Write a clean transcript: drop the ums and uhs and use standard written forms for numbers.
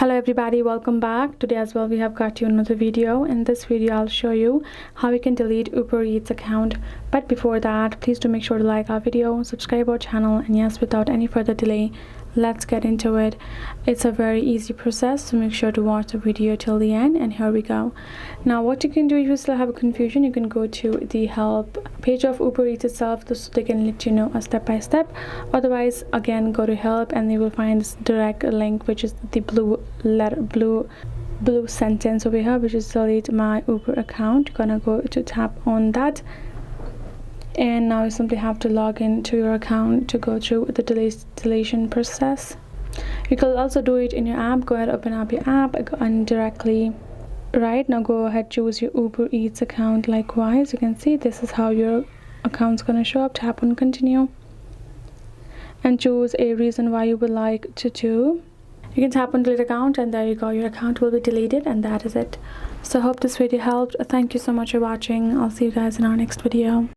Hello everybody, welcome back. Today as well we have got you another video. In this video I'll show you how you can delete Uber Eats account. But before that, please do make sure to like our video, subscribe our channel, and yes, without any further delay, let's get into it. It's a very easy process, so make sure to watch the video till the end. And here we go. Now what you can do, if you still have a confusion, you can go to the help page of Uber Eats itself so they can let you know a step by step. Otherwise, again, go to help and you will find this direct link, which is the blue sentence over here, which is delete my Uber account. You're gonna go to tap on that, and now you simply have to log into your account to go through the deletion process. You can also do it in your app. Go ahead, open up your app and directly right now go ahead, choose your Uber Eats account. Likewise, you can see this is how your account's gonna show up. Tap on continue and choose a reason why you would like to do. You can tap on delete account, and there you go, your account will be deleted, and that is it. So I hope this video helped. Thank you so much for watching. I'll see you guys in our next video.